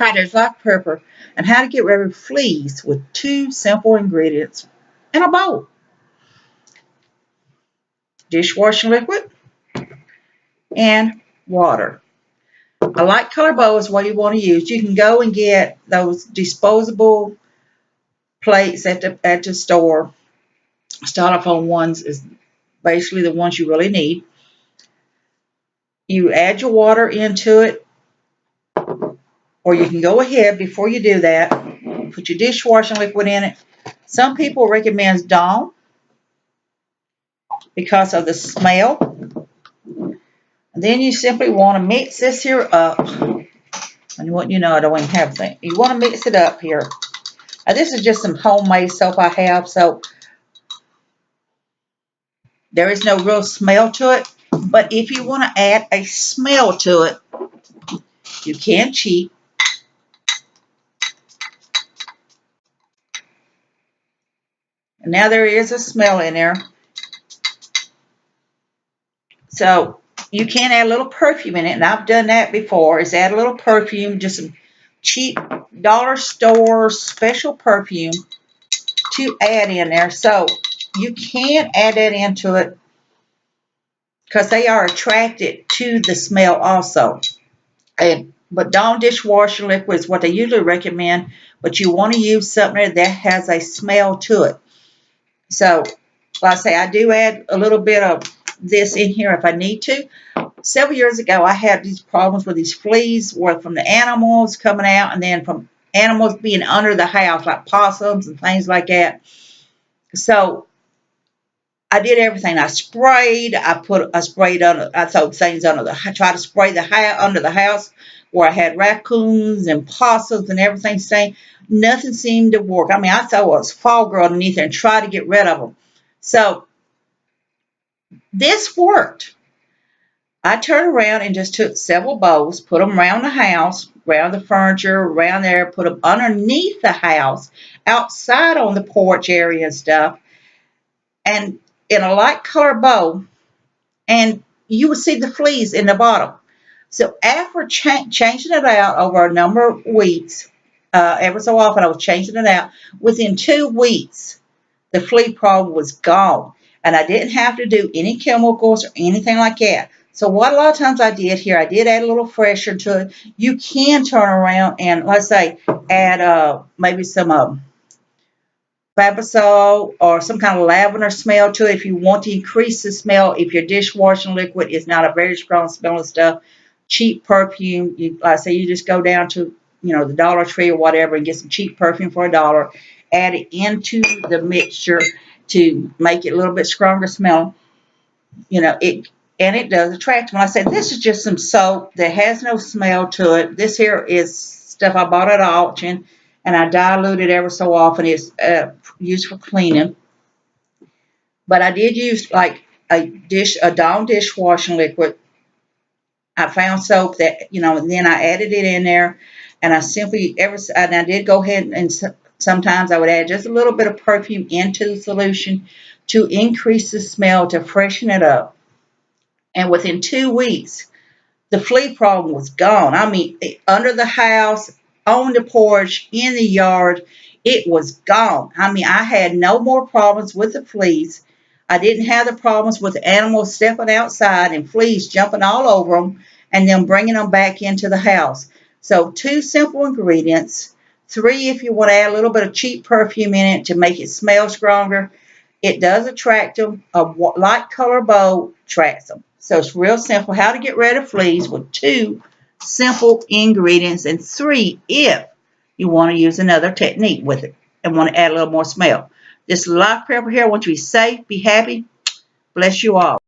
Hi, there's black pepper and how to get rid of fleas with 2 simple ingredients in a bowl. Dishwashing liquid and water. A light color bowl is what you want to use. You can go and get those disposable plates at the store. Styrofoam ones is basically the ones you really need. You add your water into it, or you can go ahead before you do that, put your dishwashing liquid in it. Some people recommend Dawn because of the smell. And then you simply want to mix this here up. And what you know, I don't even have things. You want to mix it up here. Now, this is just some homemade soap I have, so there is no real smell to it. But if you want to add a smell to it, you can cheat. And now there is a smell in there. So you can add a little perfume in it, and I've done that before, is add a little perfume, just some cheap dollar store special perfume to add in there. So you can add that into it because they are attracted to the smell also. But Dawn dishwasher liquid is what they usually recommend, but you want to use something that has a smell to it. So, like I say, I do add a little bit of this in here if I need to. Several years ago, I had these problems with these fleas, were from the animals coming out, and then from animals being under the house, like possums and things like that. So I did everything. I sprayed. I threw things under I tried to spray under the house where I had raccoons and possums and everything staying. Nothing seemed to work. I mean, I thought it was fog underneath there and tried to get rid of them. So this worked. I turned around and just took several bowls, put them around the house, around the furniture, around there, put them underneath the house, outside on the porch area and stuff, and in a light color bowl, and you would see the fleas in the bottom. So after changing it out over a number of weeks, every so often I was changing it out, within 2 weeks, the flea problem was gone. And I didn't have to do any chemicals or anything like that. So what a lot of times I did here, I did add a little fresher to it. You can turn around and, let's say, add maybe some Fabisol or some kind of lavender smell to it if you want to increase the smell. If your dishwashing liquid is not a very strong smelling stuff, cheap perfume, like I say, you just go down to, the Dollar Tree or whatever and get some cheap perfume for $1. Add it into the mixture to make it a little bit stronger smell. It does attract them. Like I said, this is just some soap that has no smell to it. This here is stuff I bought at an auction, and I dilute it ever so often. It's used for cleaning. But I did use like a Dawn dishwashing liquid. I found soap that, and then I added it in there, and I did go ahead and sometimes I would add just a little bit of perfume into the solution to increase the smell, to freshen it up. And within 2 weeks, the flea problem was gone. I mean, under the house, on the porch, in the yard, it was gone. I mean, I had no more problems with the fleas. I didn't have the problems with animals stepping outside and fleas jumping all over them and then bringing them back into the house. So 2 simple ingredients. 3 if you want to add a little bit of cheap perfume in it to make it smell stronger. It does attract them. A light color bowl attracts them. So it's real simple how to get rid of fleas with 2 simple ingredients, and 3 if you want to use another technique with it and want to add a little more smell. This live pepper here, I want you to be safe, be happy. Bless you all.